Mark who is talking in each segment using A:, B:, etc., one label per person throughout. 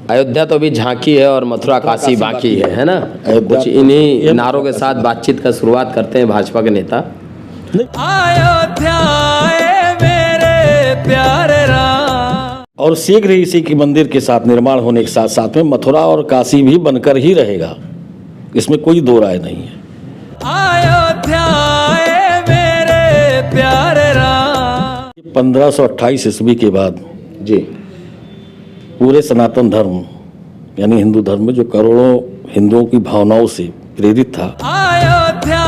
A: अयोध्या तो अभी झांकी है और मथुरा काशी बाकी है ना। कुछ इन्हीं नारों के साथ बातचीत का शुरुआत करते हैं भाजपा के नेता।
B: अयोध्या मेरे प्यारे राम।
C: और शीघ्र ही इसी की मंदिर के साथ निर्माण होने के साथ साथ में मथुरा और काशी भी बनकर ही रहेगा, इसमें कोई दो राय नहीं है।
B: अयोध्या मेरे प्यारे राम।
C: 1528 ईस्वी के बाद
A: जी
C: पूरे सनातन धर्म यानी हिंदू धर्म में जो करोड़ों हिंदुओं की भावनाओं से प्रेरित था,
B: अयोध्या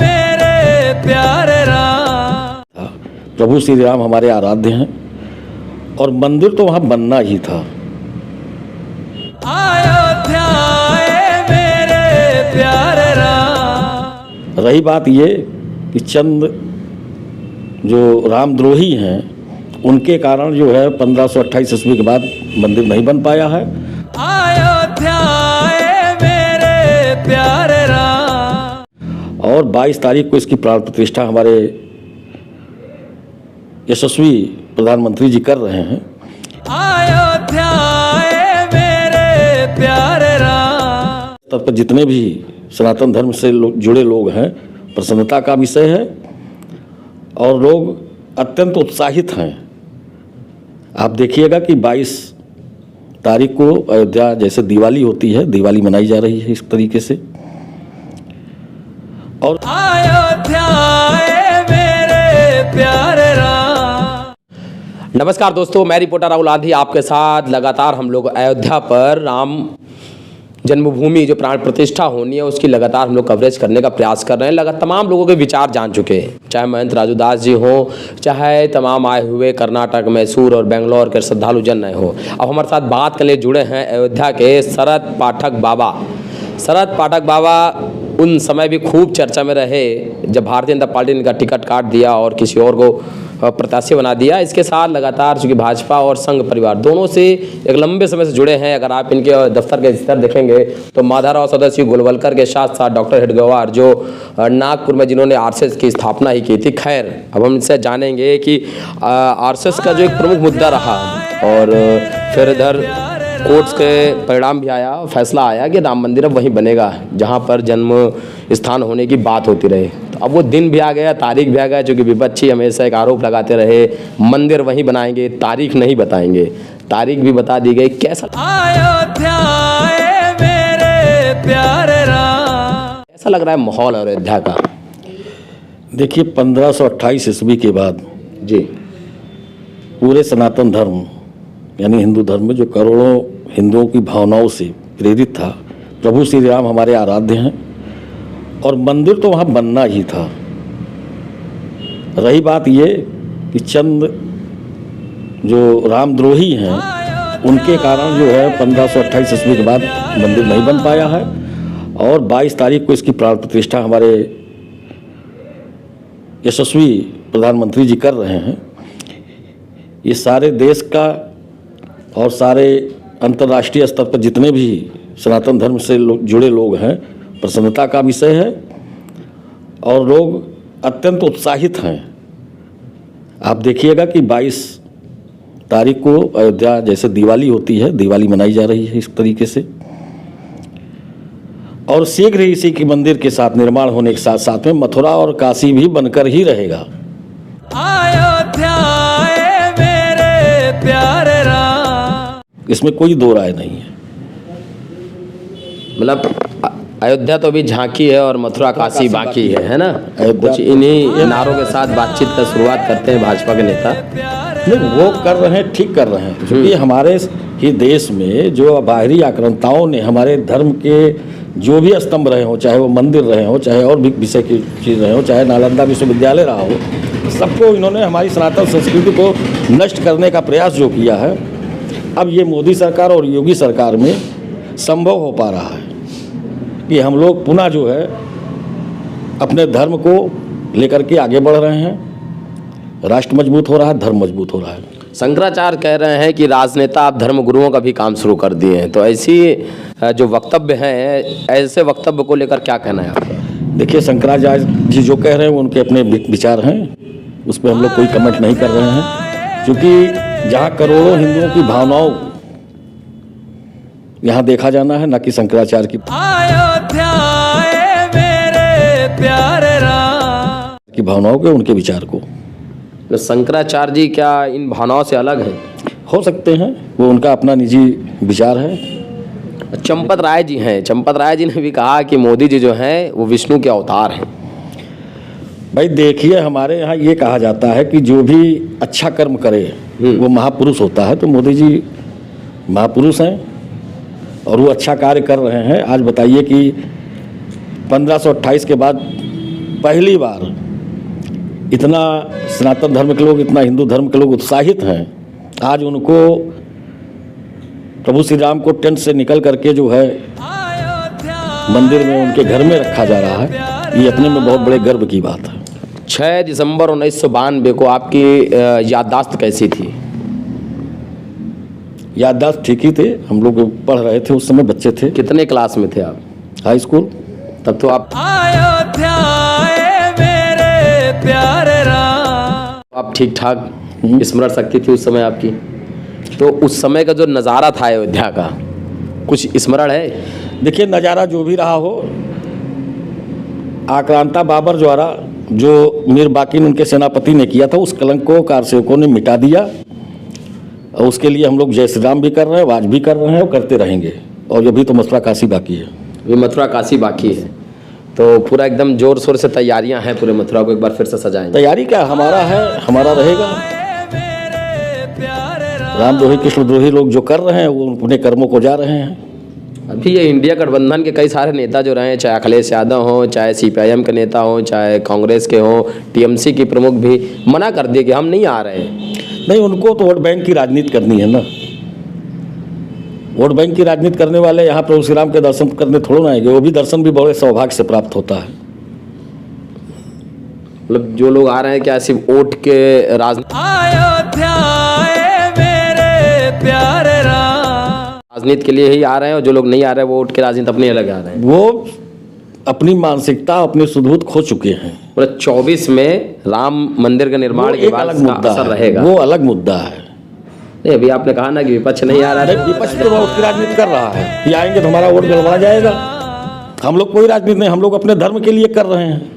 B: मेरे प्यारे राम।
C: प्रभु श्री राम हमारे आराध्य हैं और मंदिर तो वहाँ बनना ही था।
B: अयोध्या मेरे प्यारे राम।
C: रही बात ये कि चंद जो रामद्रोही हैं उनके कारण जो है 1528 ईस्वी के बाद मंदिर नहीं बन पाया है।
B: अयोध्या मेरे प्यारे राम।
C: और 22 तारीख को इसकी प्राण प्रतिष्ठा हमारे यशस्वी प्रधानमंत्री जी कर रहे हैं।
B: अयोध्या मेरे प्यारे राम।
C: तब पर जितने भी सनातन धर्म से जुड़े लोग हैं, प्रसन्नता का विषय है और लोग अत्यंत उत्साहित हैं। आप देखिएगा कि 22 तारीख को अयोध्या जैसे दिवाली होती है, दिवाली मनाई जा रही है इस तरीके से। और
B: अयोध्या मेरे प्यारे राम।
A: नमस्कार दोस्तों, मैं रिपोर्टर राहुल आंधी आपके साथ। लगातार हम लोग अयोध्या पर राम जन्मभूमि जो प्राण प्रतिष्ठा होनी है उसकी लगातार हम लोग कवरेज करने का प्रयास कर रहे हैं। लगातार तमाम लोगों के विचार जान चुके हैं, चाहे महंत राजू दास जी हो, चाहे तमाम आए हुए कर्नाटक, मैसूर और बेंगलोर के श्रद्धालु जन नए हो। अब हमारे साथ बात करने जुड़े हैं अयोध्या के शरद पाठक बाबा। शरद पाठक बाबा उन समय भी खूब चर्चा में रहे जब भारतीय जनता पार्टी ने इनका टिकट काट दिया और किसी और को प्रत्याशी बना दिया। इसके साथ लगातार चूँकि भाजपा और संघ परिवार दोनों से एक लंबे समय से जुड़े हैं। अगर आप इनके दफ्तर के स्तर देखेंगे तो माधवराव सदस्य गोलवलकर के साथ साथ डॉक्टर हेडगेवार जो नागपुर में जिन्होंने आरएसएस की स्थापना ही की थी। खैर, अब हम इनसे जानेंगे कि आरएसएस का जो एक प्रमुख मुद्दा रहा और फिर इधर कोर्ट्स के परिणाम भी आया, फैसला आया कि राम मंदिर अब वहीं बनेगा जहां पर जन्म स्थान होने की बात होती रही। तो अब वो दिन भी आ गया, तारीख भी आ गया, क्योंकि विपक्षी हमेशा एक आरोप लगाते रहे मंदिर वहीं बनाएंगे, तारीख नहीं बताएंगे। तारीख भी बता दी गई। कैसा
B: अयोध्या मेरे प्यारे राम।
A: कैसा लग रहा है माहौल अयोध्या का?
C: देखिए, 1528 ईस्वी के बाद
A: जी
C: पूरे सनातन धर्म यानी हिंदू धर्म में जो करोड़ों हिंदुओं की भावनाओं से प्रेरित था, प्रभु श्री राम हमारे आराध्य हैं और मंदिर तो वहाँ बनना ही था। रही बात ये कि चंद जो रामद्रोही हैं उनके कारण जो है 1528 ईस्वी के बाद मंदिर नहीं बन पाया है। और 22 तारीख को इसकी प्राण प्रतिष्ठा हमारे यशस्वी प्रधानमंत्री जी कर रहे हैं। ये सारे देश का और सारे अंतर्राष्ट्रीय स्तर पर जितने भी सनातन धर्म से जुड़े लोग हैं, प्रसन्नता का विषय है और लोग अत्यंत उत्साहित हैं। आप देखिएगा कि 22 तारीख को अयोध्या जैसे दिवाली होती है, दिवाली मनाई जा रही है इस तरीके से। और शीघ्र ही इसी की मंदिर के साथ निर्माण होने के साथ साथ में मथुरा और काशी भी बनकर ही रहेगा।
B: अयोध्या मेरे प्यारे राम।
C: इसमें कोई दो राय नहीं है।
A: मतलब अयोध्या तो अभी झांकी है और मथुरा काशी बाकी है ना। कुछ इन्हीं नारों के साथ बातचीत का शुरुआत करते हैं भाजपा के नेता।
C: नहीं, वो कर रहे हैं, ठीक कर रहे हैं, क्योंकि हमारे ही देश में जो बाहरी आक्रांताओं ने हमारे धर्म के जो भी स्तंभ रहे हो, चाहे वो मंदिर रहे हो, चाहे और भी विषय की चीज़ रहे हो, चाहे नालंदा विश्वविद्यालय रहा हो, सबको इन्होंने हमारी सनातन संस्कृति को नष्ट करने का प्रयास जो किया है, अब ये मोदी सरकार और योगी सरकार में संभव हो पा रहा है कि हम लोग पुनः जो है अपने धर्म को लेकर के आगे बढ़ रहे हैं। राष्ट्र मजबूत हो रहा है, धर्म मजबूत हो रहा है।
A: शंकराचार्य कह रहे हैं कि राजनेता आप धर्म गुरुओं का भी काम शुरू कर दिए हैं, तो ऐसी जो वक्तव्य हैं, ऐसे वक्तव्य को लेकर क्या कहना है आपका?
C: देखिए, शंकराचार्य जी जो कह रहे हैं वो उनके अपने विचार हैं, उस पर हम लोग कोई कमेंट नहीं कर रहे हैं, क्योंकि जहाँ करोड़ों हिंदुओं की भावनाओं यहाँ देखा जाना है, ना कि शंकराचार्य की
B: अयोध्या आए मेरे प्यारे राम।
C: भावनाओं के, उनके विचार को।
A: तो शंकराचार्य जी क्या इन भावनाओं से अलग हैं?
C: हो सकते हैं, वो उनका अपना निजी विचार है।
A: चंपत राय जी हैं, चंपत राय जी ने भी कहा कि मोदी जी जो हैं वो विष्णु के अवतार हैं।
C: भाई देखिए, हमारे यहाँ ये कहा जाता है कि जो भी अच्छा कर्म करे वो महापुरुष होता है, तो मोदी जी महापुरुष हैं और वो अच्छा कार्य कर रहे हैं। आज बताइए कि 1528 के बाद पहली बार इतना सनातन धर्म के लोग, इतना हिंदू धर्म के लोग उत्साहित हैं। आज उनको, प्रभु श्री राम को टेंट से निकल करके जो है मंदिर में, उनके घर में रखा जा रहा है। ये अपने में बहुत बड़े गर्व की बात है।
A: 6 दिसंबर 1992 को आपकी याददाश्त कैसी थी?
C: याददाश्त ठीक ही थे, हम लोग पढ़ रहे थे उस समय, बच्चे थे।
A: कितने क्लास में थे आप?
C: High school.
A: तब तो आप
B: अयोध्या आए मेरे प्यारे राम।
A: आप ठीक ठाक स्मरण शक्ति थी उस समय आपकी। तो उस समय का जो नज़ारा था अयोध्या का, कुछ स्मरण है?
C: देखिए, नज़ारा जो भी रहा हो, आक्रांता बाबर द्वारा जो मीर बाकिन उनके सेनापति ने किया था, उस कलंक को कारसेवकों ने मिटा दिया। और उसके लिए हम लोग जय श्री राम भी कर रहे हैं, आज भी कर रहे हैं और करते रहेंगे। और अभी तो मथुरा काशी बाकी है।
A: अभी मथुरा काशी बाकी है, तो पूरा एकदम जोर शोर से तैयारियां हैं, पूरे मथुरा को एक बार फिर से सजाएंगे।
C: तैयारी क्या हमारा है, हमारा रहेगा। रामद्रोही कृष्णद्रोही लोग जो कर रहे हैं वो अपने कर्मों को जा रहे हैं।
A: अभी ये इंडिया गठबंधन के कई सारे नेता जो रहे हैं, चाहे अखिलेश यादव हों, चाहे CPIM के नेता हों, चाहे कांग्रेस के हों, TMC की प्रमुख भी मना कर दिए कि हम नहीं आ रहे हैं।
C: नहीं, उनको तो वोट बैंक की राजनीति करनी है ना। वोट बैंक की राजनीति करने वाले यहाँ प्रभु श्री राम के दर्शन करने थोड़ा ना आएंगे। वो भी दर्शन भी बड़े सौभाग्य से प्राप्त होता है।
A: मतलब जो लोग आ रहे हैं क्या सिर्फ वोट के
B: अयोध्या आए मेरे प्यारे राम।
A: राजनीति के लिए ही आ रहे हैं, और जो लोग नहीं आ रहे हैं वो वोट के राजनीति अपने अलग आ रहे हैं।
C: वो अपनी मानसिकता, अपनी सुधबूत खो चुके हैं।
A: मतलब 24 में राम मंदिर का निर्माण के बाद इसका असर रहेगा।
C: वो अलग मुद्दा है।
A: नहीं, अभी आपने कहा ना कि विपक्ष नहीं आ रहा है।
C: विपक्ष तो वोट की राजनीति कर रहा है। ये आएंगे तो हमारा वोट गड़बड़ा जाएगा। हम लोग कोई राजनीति नहीं, हम लोग अपने धर्म के लिए कर रहे हैं।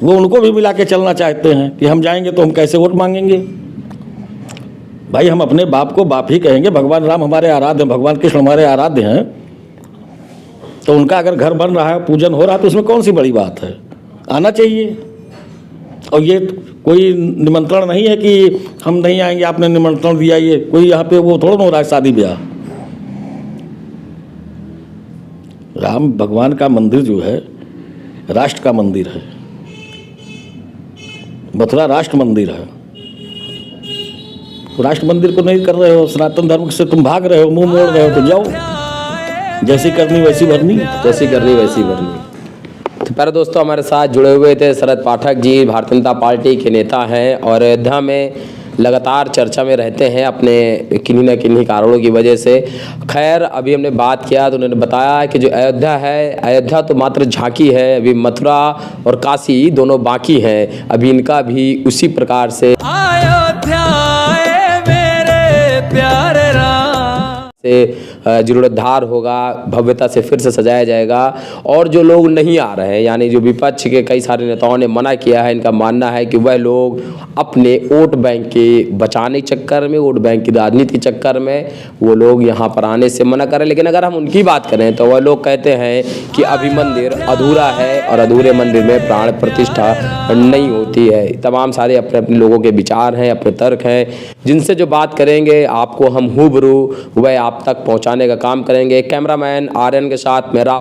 C: वो उनको भी मिला के चलना चाहते हैं कि हम जाएंगे तो हम कैसे वोट मांगेंगे। भाई, हम अपने बाप को बाप ही कहेंगे। भगवान राम हमारे आराध्य हैं, भगवान कृष्ण हमारे आराध्य हैं, तो उनका अगर घर बन रहा है, पूजन हो रहा है, तो उसमें कौन सी बड़ी बात है? आना चाहिए। और ये कोई निमंत्रण नहीं है कि हम नहीं आएंगे, आपने निमंत्रण दिया। ये कोई यहाँ पे वो थोड़ा ना हो रहा है शादी ब्याह। राम भगवान का मंदिर जो है राष्ट्र का मंदिर है। मथुरा राष्ट्र मंदिर है। तो राष्ट्र मंदिर को नहीं कर रहे हो, सनातन धर्म से तुम भाग रहे हो, मुंह मोड़ रहे हो, तो जाओ, जैसी करनी वैसी भरनी।
A: जैसी करनी वैसी भरनी। तो प्यारे दोस्तों, हमारे साथ जुड़े हुए थे शरद पाठक जी, भारतीय जनता पार्टी के नेता हैं और अयोध्या में लगातार चर्चा में रहते हैं अपने किन्हीं न किन्हीं कारणों की वजह से। खैर, अभी हमने बात किया तो उन्होंने बताया कि जो अयोध्या है, अयोध्या तो मात्र झांकी है, अभी मथुरा और काशी दोनों बाकी हैं। अभी इनका भी उसी प्रकार से
B: अयोध्या आए मेरे प्यारे राम
A: से जीर्णोद्धार होगा, भव्यता से फिर से सजाया जाएगा। और जो लोग नहीं आ रहे हैं, यानी जो विपक्ष के कई सारे नेताओं ने मना किया है, इनका मानना है कि वह लोग अपने वोट बैंक के बचाने के चक्कर में, वोट बैंक की राजनीति के चक्कर में वो लोग यहाँ पर आने से मना करें। लेकिन अगर हम उनकी बात करें तो वह लोग कहते हैं कि अभी मंदिर अधूरा है और अधूरे मंदिर में प्राण प्रतिष्ठा नहीं होती है। तमाम सारे अपने अपने लोगों के विचार हैं, अपने तर्क हैं, जिनसे जो बात करेंगे आपको हम हूबरू वह आप तक पहुँचाने का काम करेंगे। कैमरामैन RN के साथ मेरा